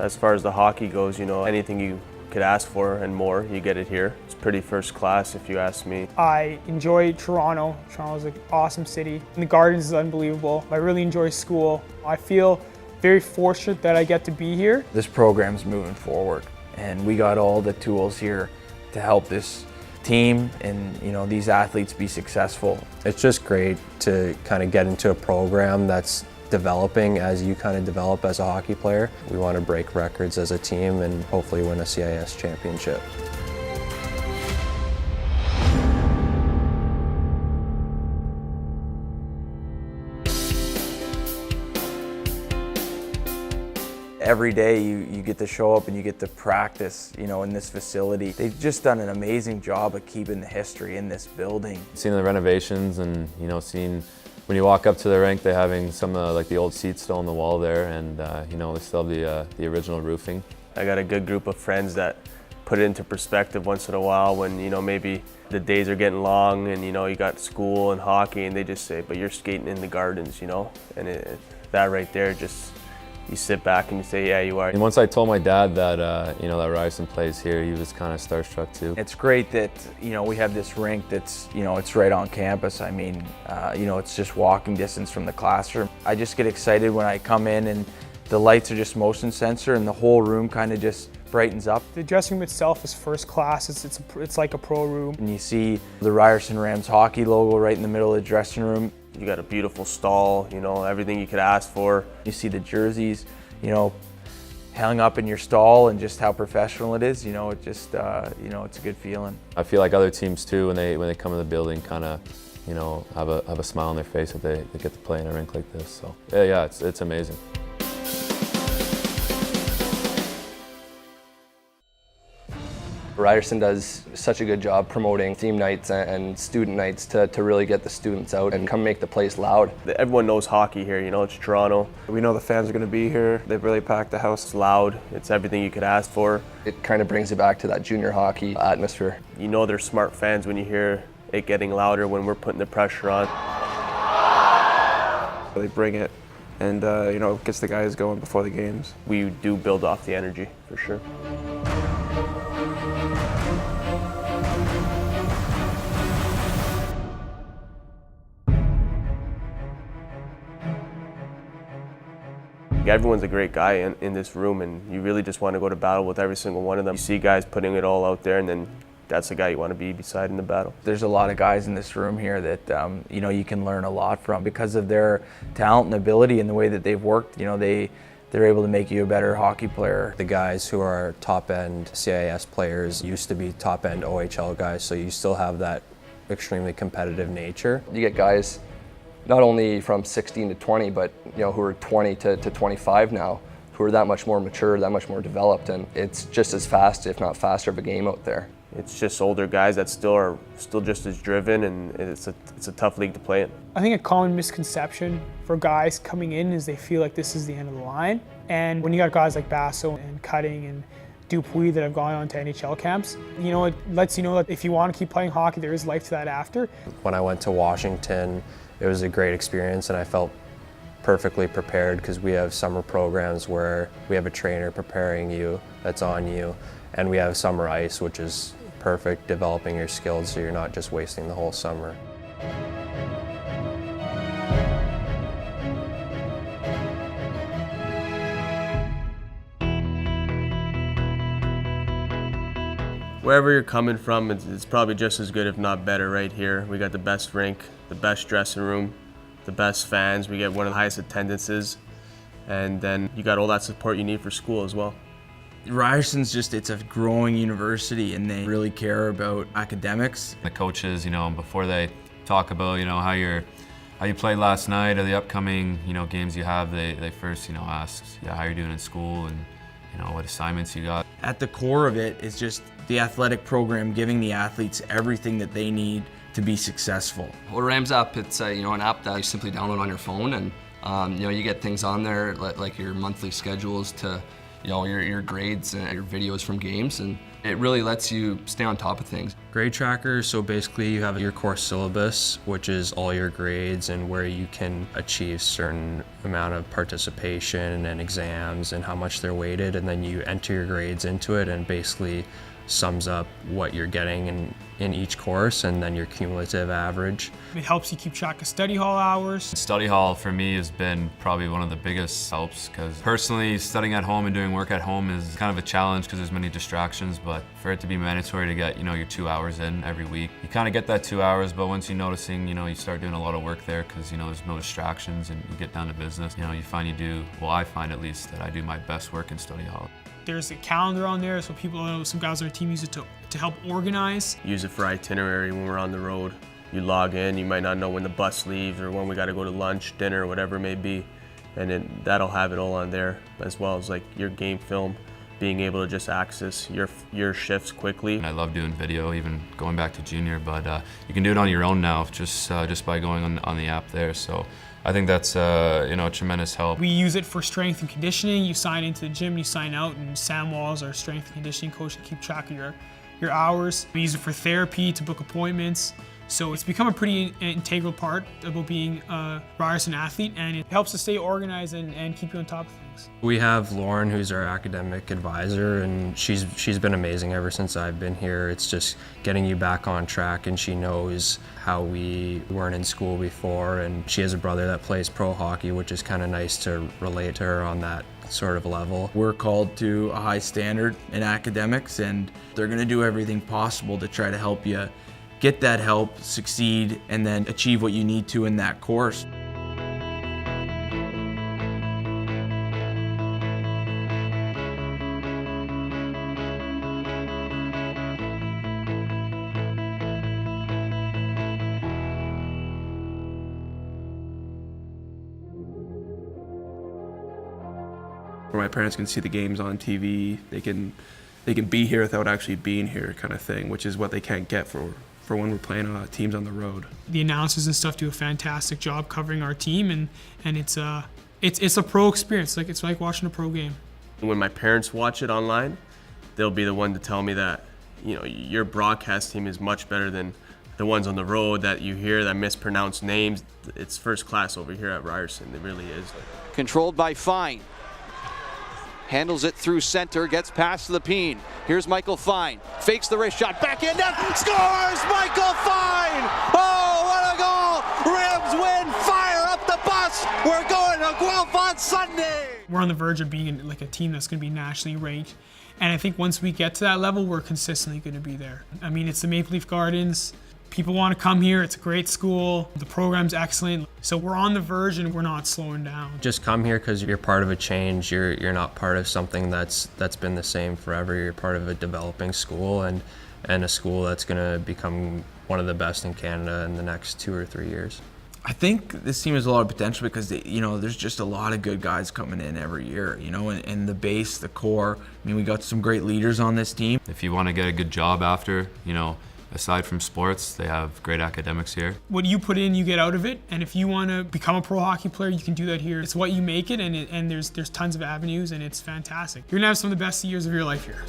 As far as the hockey goes, you know, anything you could ask for and more, you get it here. It's pretty first class if you ask me. I enjoy Toronto. Toronto's an awesome city. And the Gardens is unbelievable. I really enjoy school. I feel very fortunate that I get to be here. This program's moving forward, and we got all the tools here to help this team and, you know, these athletes be successful. It's just great to kind of get into a program that's developing as you kind of develop as a hockey player. We want to break records as a team and hopefully win a CIS championship. Every day you get to show up and you get to practice, you know, in this facility. They've just done an amazing job of keeping the history in this building. Seeing the renovations and, you know, seeing when you walk up to the rink, they're having some like the old seats still on the wall there, and you know, they still have the original roofing. I got a good group of friends that put it into perspective once in a while when, you know, maybe the days are getting long and, you know, you got school and hockey, and they just say, but you're skating in the Gardens, you know? And that right there, just, you sit back and you say, yeah, you are. And once I told my dad that, you know, that Ryerson plays here, he was kind of starstruck too. It's great that, you know, we have this rink that's, you know, it's right on campus. I mean, you know, it's just walking distance from the classroom. I just get excited when I come in and the lights are just motion sensor and the whole room kind of just brightens up. The dressing room itself is first class. It's like a pro room. And you see the Ryerson Rams hockey logo right in the middle of the dressing room. You got a beautiful stall, you know, everything you could ask for. You see the jerseys, you know, hung up in your stall, and just how professional it is. You know, it just, you know, it's a good feeling. I feel like other teams too, when they come in the building, kind of, you know, have a smile on their face that they get to play in a rink like this. So yeah, it's amazing. Ryerson does such a good job promoting theme nights and student nights to really get the students out and come make the place loud. Everyone knows hockey here, you know, it's Toronto. We know the fans are going to be here. They've really packed the house. It's loud, it's everything you could ask for. It kind of brings you back to that junior hockey atmosphere. You know they're smart fans when you hear it getting louder when we're putting the pressure on. They bring it and, you know, gets the guys going before the games. We do build off the energy, for sure. Everyone's a great guy in this room, and you really just want to go to battle with every single one of them. You see guys putting it all out there, and then that's the guy you want to be beside in the battle. There's a lot of guys in this room here that you know, you can learn a lot from because of their talent and ability and the way that they've worked. You know, they're able to make you a better hockey player. The guys who are top-end CIS players used to be top-end OHL guys, so you still have that extremely competitive nature. You get guys not only from 16 to 20, but, you know, who are 20 to 25 now, who are that much more mature, that much more developed, and it's just as fast, if not faster, of a game out there. It's just older guys that are still just as driven, and it's a tough league to play in. I think a common misconception for guys coming in is they feel like this is the end of the line. And when you got guys like Basso and Cutting and Dupuis that have gone on to NHL camps, you know, it lets you know that if you want to keep playing hockey, there is life to that after. When I went to Washington, it was a great experience, and I felt perfectly prepared because we have summer programs where we have a trainer preparing you that's on you, and we have summer ice, which is perfect, developing your skills so you're not just wasting the whole summer. Wherever you're coming from, it's probably just as good, if not better, right here. We got the best rink, the best dressing room, the best fans. We get one of the highest attendances, and then you got all that support you need for school as well. Ryerson's it's a growing university, and they really care about academics. The coaches, you know, before they talk about, you know, how you played last night or the upcoming, you know, games you have, they first, you know, ask, yeah, how you're doing in school and, you know, what assignments you got. At the core of it is just the athletic program giving the athletes everything that they need to be successful. Well, Rams app, it's you know, an app that you simply download on your phone, and you know, you get things on there like your monthly schedules to, you know, your grades and your videos from games, and it really lets you stay on top of things. Grade tracker, so basically you have your course syllabus, which is all your grades and where you can achieve certain amount of participation and exams and how much they're weighted, and then you enter your grades into it and basically sums up what you're getting in each course and then your cumulative average. It helps you keep track of study hall hours. Study hall for me has been probably one of the biggest helps, because personally studying at home and doing work at home is kind of a challenge because there's many distractions, but for it to be mandatory to get, you know, your 2 hours in every week, you kind of get that 2 hours, but once you're noticing, you know, you start doing a lot of work there because, you know, there's no distractions and you get down to business, you know, you find you do, well, I find at least that I do my best work in study hall. There's a calendar on there, so people, some guys on our team use it to help organize. Use it for itinerary when we're on the road. You log in, you might not know when the bus leaves or when we got to go to lunch, dinner, whatever it may be, and then that'll have it all on there, as well as like your game film, being able to just access your shifts quickly. I love doing video, even going back to junior, but you can do it on your own now, just by going on the app there. So I think that's you know, a tremendous help. We use it for strength and conditioning. You sign into the gym, you sign out, and Sam Walls, our strength and conditioning coach, to keep track of your hours. We use it for therapy, to book appointments. So it's become a pretty integral part about being a Ryerson athlete, and it helps to stay organized and keep you on top of things. We have Lauren, who's our academic advisor, and she's been amazing ever since I've been here. It's just getting you back on track, and she knows how we weren't in school before, and she has a brother that plays pro hockey, which is kind of nice to relate to her on that sort of level. We're called to a high standard in academics, and they're going to do everything possible to try to help you get that help, succeed, and then achieve what you need to in that course. Where my parents can see the games on TV, they can be here without actually being here, kind of thing, which is what they can't get for when we're playing teams on the road. The announcers and stuff do a fantastic job covering our team, and it's a pro experience. It's like watching a pro game. When my parents watch it online, they'll be the one to tell me that, you know, your broadcast team is much better than the ones on the road that you hear that mispronounce names. It's first class over here at Ryerson. It really is. Controlled by Fine. Handles it through center, gets past Lapine. Here's Michael Fine. Fakes the wrist shot, back in net, scores! Michael Fine! Oh, what a goal! Rams win, fire up the bus! We're going to Guelph on Sunday! We're on the verge of being like a team that's going to be nationally ranked. And I think once we get to that level, we're consistently going to be there. I mean, it's the Maple Leaf Gardens. People want to come here. It's a great school. The program's excellent. So we're on the verge and we're not slowing down. Just come here because you're part of a change. You're not part of something that's been the same forever. You're part of a developing school and a school that's going to become one of the best in Canada in the next 2 or 3 years. I think this team has a lot of potential because there's just a lot of good guys coming in every year, and the base, the core. I mean, we got some great leaders on this team. If you want to get a good job after, aside from sports, they have great academics here. What you put in, you get out of it. And if you want to become a pro hockey player, you can do that here. It's what you make it, and there's tons of avenues, and it's fantastic. You're gonna have some of the best years of your life here.